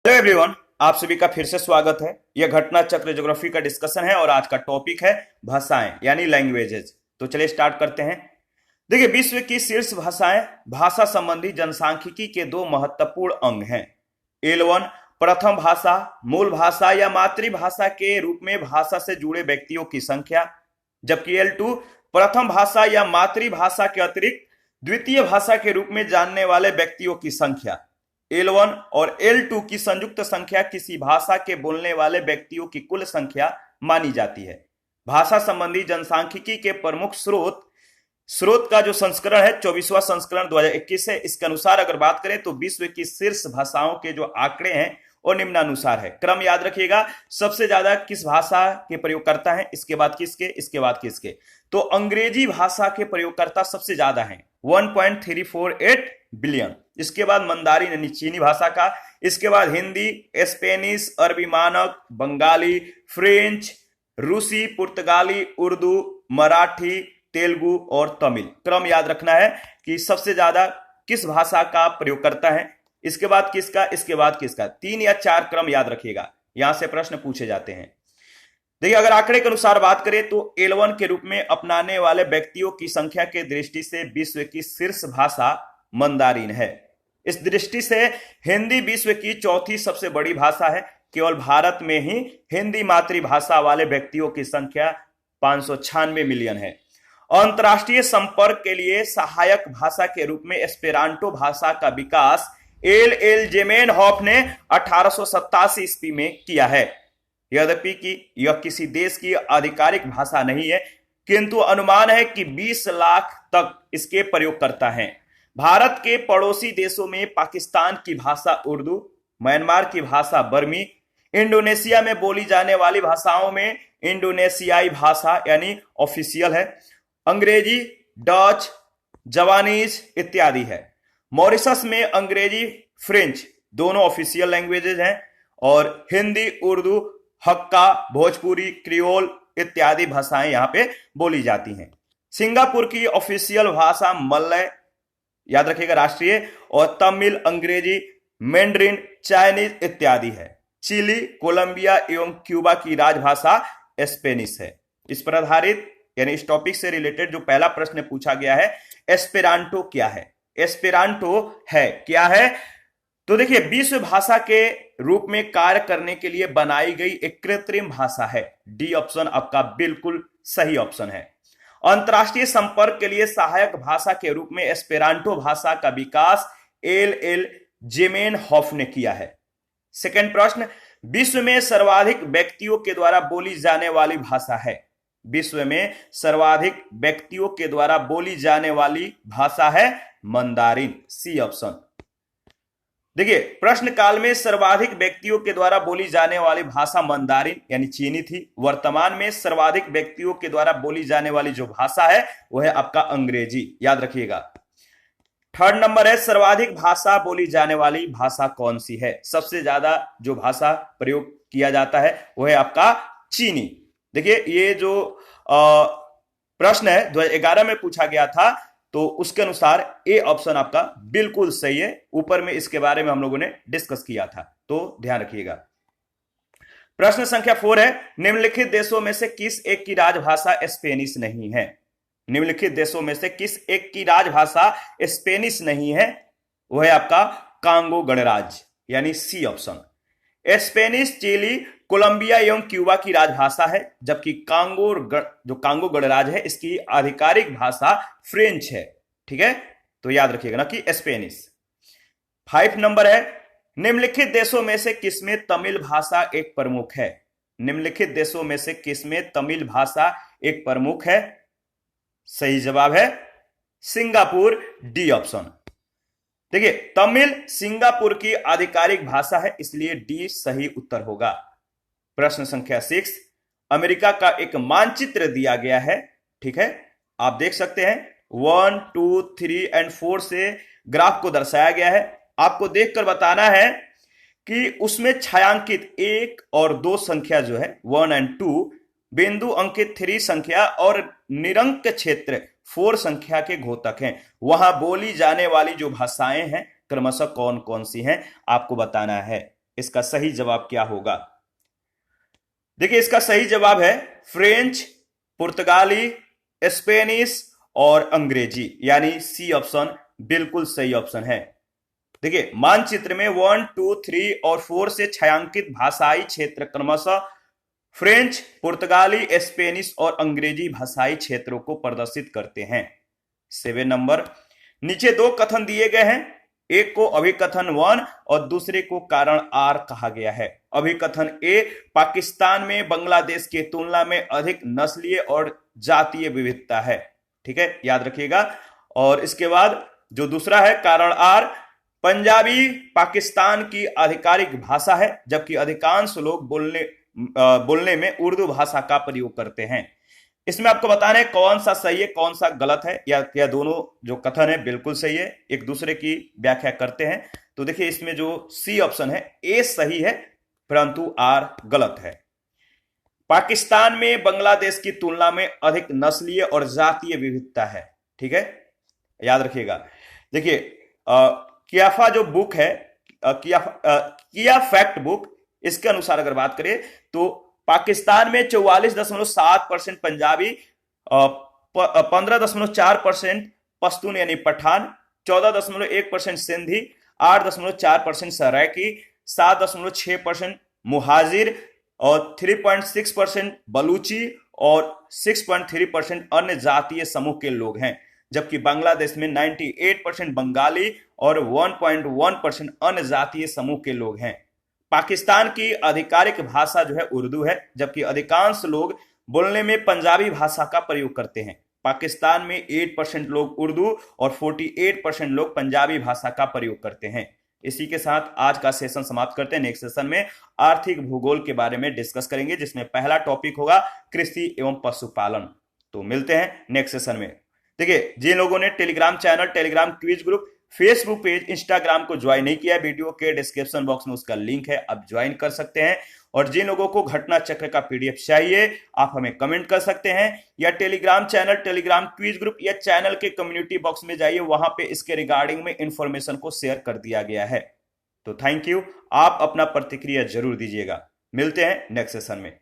Hello everyone, आप सभी का फिर से स्वागत है। यह घटना चक्र ज्योग्राफी का डिस्कशन है और आज का टॉपिक है भाषाएं यानी लैंग्वेजेस। तो चलिए स्टार्ट करते हैं। देखिए, विश्व की शीर्ष भाषाएं भाषा संबंधी जनसांख्यिकी के दो महत्वपूर्ण अंग हैं। L1 प्रथम भाषा, मूल भाषा या मातृभाषा के रूप में भाषा से जुड़े व्यक्तियों की संख्या, जबकि L2 प्रथम भाषा या मातृभाषा के अतिरिक्त द्वितीय भाषा के रूप में जानने वाले व्यक्तियों की संख्या। L1 और L2 की संयुक्त संख्या किसी भाषा के बोलने वाले व्यक्तियों की कुल संख्या मानी जाती है। भाषा संबंधी जनसांख्यिकी के प्रमुख स्रोत का जो संस्करण है 24वां संस्करण 2021 है। इसके अनुसार अगर बात करें तो विश्व की शीर्ष भाषाओं के जो आंकड़े हैं वो निम्नानुसार है। क्रम याद रखिएगा, सबसे ज्यादा किस भाषा के प्रयोगकर्ता हैं, इसके बाद किसके, इसके बाद किसके। तो अंग्रेजी भाषा के प्रयोगकर्ता सबसे ज्यादा हैं, 1.348 बिलियन। इसके बाद मंदारिन यानी चीनी भाषा का, इसके बाद हिंदी, स्पेनिश, अरबी मानक, बंगाली, फ्रेंच, रूसी, पुर्तगाली, उर्दू, मराठी, तेलुगु और तमिल। क्रम याद रखना है कि सबसे ज्यादा किस भाषा का प्रयोग करता है, इसके बाद किसका, इसके बाद किसका। 3 या 4 क्रम याद रखिएगा, यहां से प्रश्न पूछे जाते हैं। देखिए, अगर आंकड़े के अनुसार बात करें तो L1 के रूप में अपनाने वाले व्यक्तियों की संख्या के दृष्टि से विश्व की शीर्ष भाषा मंदारिन है। इस दृष्टि से हिंदी विश्व की चौथी सबसे बड़ी भाषा है। केवल भारत में ही हिंदी मातृभाषा वाले व्यक्तियों की संख्या 596 मिलियन है। अंतरराष्ट्रीय संपर्क के लिए सहायक भाषा के रूप में एस्पेरांटो भाषा का विकास L.L. ज़मेनहॉफ ने 1887 ईस्वी में किया है। यद्यपि कि यह किसी देश की आधिकारिक भाषा नहीं है, किंतु अनुमान है कि 20 लाख तक इसके प्रयोगकर्ता हैं। भारत के पड़ोसी देशों में पाकिस्तान की भाषा उर्दू, म्यांमार की भाषा बर्मी, इंडोनेशिया में बोली जाने वाली भाषाओं में इंडोनेशियाई भाषा यानी ऑफिशियल है, अंग्रेजी, डच, जावानीज इत्यादि है। मॉरिशस में अंग्रेजी, फ्रेंच दोनों ऑफिशियल लैंग्वेजेज हैं और हिंदी, उर्दू, हक्का, भोजपुरी, क्रियोल इत्यादि भाषाएं यहां पे बोली जाती हैं। सिंगापुर की ऑफिशियल भाषा मलय याद रखिएगा राष्ट्रीय, और तमिल, अंग्रेजी, मैंड्रिन, चाइनीज इत्यादि है। चिली, कोलंबिया एवं क्यूबा की राजभाषा स्पेनिश है। इस पर आधारित यानी इस टॉपिक से रिलेटेड जो पहला प्रश्न पूछा गया है, एस्पेरांटो क्या है। एस्पेरांटो है क्या है, तो देखिए विश्व भाषा के रूप में कार्य करने के लिए बनाई गई एक कृत्रिम भाषा है। डी ऑप्शन आपका बिल्कुल सही ऑप्शन है। अंतरराष्ट्रीय संपर्क के लिए सहायक भाषा के रूप में एस्पेरांटो भाषा का विकास L.L. ज़मेनहॉफ ने किया है। सेकंड प्रश्न, विश्व में सर्वाधिक व्यक्तियों के द्वारा बोली जाने वाली भाषा है। विश्व में सर्वाधिक व्यक्तियों के द्वारा बोली जाने वाली भाषा है मंदारिन, सी ऑप्शन। देखिए, प्रश्न काल में सर्वाधिक व्यक्तियों के द्वारा बोली जाने वाली भाषा मंदारिन यानी चीनी थी। वर्तमान में सर्वाधिक व्यक्तियों के द्वारा बोली जाने वाली जो भाषा है वो है आपका अंग्रेजी, याद रखिएगा। थर्ड नंबर है, सर्वाधिक भाषा बोली जाने वाली भाषा कौन सी है। सबसे ज्यादा जो भाषा प्रयोग किया जाता है वो है आपका चीनी। देखिए, ये जो प्रश्न है 2011 में पूछा गया था, तो उसके अनुसार ए ऑप्शन आपका बिल्कुल सही है। ऊपर में इसके बारे में हम लोगों ने डिस्कस किया था, तो ध्यान रखिएगा। प्रश्न संख्या 4 है, निम्नलिखित देशों में से किस एक की राजभाषा स्पेनिश नहीं है। निम्नलिखित देशों में से किस एक की राजभाषा स्पेनिश नहीं है, वह है आपका कांगो गणराज्य यानी C option. Spanish Chile, Colombia एवं क्यूबा की राजभाषा है, जबकि कांगो गणराज्य है इसकी आधिकारिक भाषा फ्रेंच है। ठीक है, तो याद रखिएगा ना कि स्पेनिश। 5 नंबर है, निम्नलिखित देशों में से किसमें तमिल भाषा एक प्रमुख है। निम्नलिखित देशों में से किसमें तमिल भाषा एक प्रमुख है। सही जवाब है सिंगापुर, डी ऑप्शन। देखिए, तमिल सिंगापुर की आधिकारिक भाषा है, इसलिए डी सही उत्तर होगा। प्रश्न संख्या 6, अमेरिका का एक मानचित्र दिया गया है। ठीक है, आप देख सकते हैं 1, 2, 3 और 4 से ग्राफ को दर्शाया गया है। आपको देखकर बताना है कि उसमें छायांकित 1 और 2 संख्या जो है 1 और 2, बिंदु अंकित 3 संख्या और निरंक क्षेत्र 4 संख्या के घोतक हैं। वहां बोली जाने वाली जो भाषाएं हैं क्रमशः कौन कौन सी हैं आपको बताना है। इसका सही जवाब क्या होगा? देखिए इसका सही जवाब है फ्रेंच, पुर्तगाली, स्पेनिश और अंग्रेजी, यानी सी ऑप्शन बिल्कुल सही ऑप्शन है। देखिए मानचित्र में 1, 2, 3 और 4 से छायांकित भाषाई क्षेत्र क्रमशः फ्रेंच, पुर्तगाली, स्पेनिश और अंग्रेजी भाषाई क्षेत्रों को प्रदर्शित करते हैं। 7 नंबर, नीचे दो कथन दिए गए हैं, एक को अभिकथन 1 और दूसरे को कारण आर कहा गया है। अभिकथन ए, पाकिस्तान में बांग्लादेश की तुलना में अधिक नस्लीय और जातीय विविधता है। ठीक है, याद रखिएगा। और इसके बाद जो दूसरा है कारण आर, पंजाबी पाकिस्तान की आधिकारिक भाषा है जबकि अधिकांश लोग बोलने में उर्दू भाषा का प्रयोग करते हैं। इसमें आपको बताना है कौन सा सही है कौन सा गलत है, या दोनों जो कथन है बिल्कुल सही है, एक दूसरे की व्याख्या करते हैं। तो देखिए इसमें जो सी ऑप्शन है ए सही है परंतु आर गलत है। पाकिस्तान में बांग्लादेश की तुलना में अधिक नस्लीय और जातीय विविधता है। ठीक है, याद रखिएगा। देखिए कियाफा जो बुक है, किया फैक्ट बुक, इसके अनुसार अगर बात करें तो पाकिस्तान में 44.7% पंजाबी, 15.4% पश्तून यानी पठान, 14.1% सिंधी, 8.4% सराइकी, 7.6% मुहाजिर और 3.6% बलूची और 6.3% अन्य जातीय समूह के लोग हैं। जबकि बांग्लादेश में 98% बंगाली और 1.1% अन्य जातीय समूह के लोग हैं। पाकिस्तान की आधिकारिक भाषा जो है उर्दू है जबकि अधिकांश लोग बोलने में पंजाबी भाषा का प्रयोग करते हैं। पाकिस्तान में 8% लोग उर्दू और 48% लोग पंजाबी भाषा का प्रयोग करते हैं। इसी के साथ आज का सेशन समाप्त करते हैं। नेक्स्ट सेशन में आर्थिक भूगोल के बारे में डिस्कस करेंगे जिसमें पहला टॉपिक होगा कृषि एवं पशुपालन। तो मिलते हैं नेक्स्ट सेशन में। देखिए जिन लोगों ने Telegram channel, Telegram quiz group, Facebook page, Instagram को ज्वाइन नहीं किया, वीडियो के डिस्क्रिप्शन बॉक्स में उसका लिंक है, आप ज्वाइन कर सकते हैं। और जिन लोगों को घटना चक्र का पीडीएफ चाहिए आप हमें कमेंट कर सकते हैं या Telegram channel, Telegram quiz group या चैनल के कम्युनिटी बॉक्स में जाइए, वहां पे इसके रिगार्डिंग में इंफॉर्मेशन को शेयर कर दिया गया है। तो थैंक यू, आप अपना प्रतिक्रिया जरूर दीजिएगा। मिलते हैं नेक्स्ट सेशन में।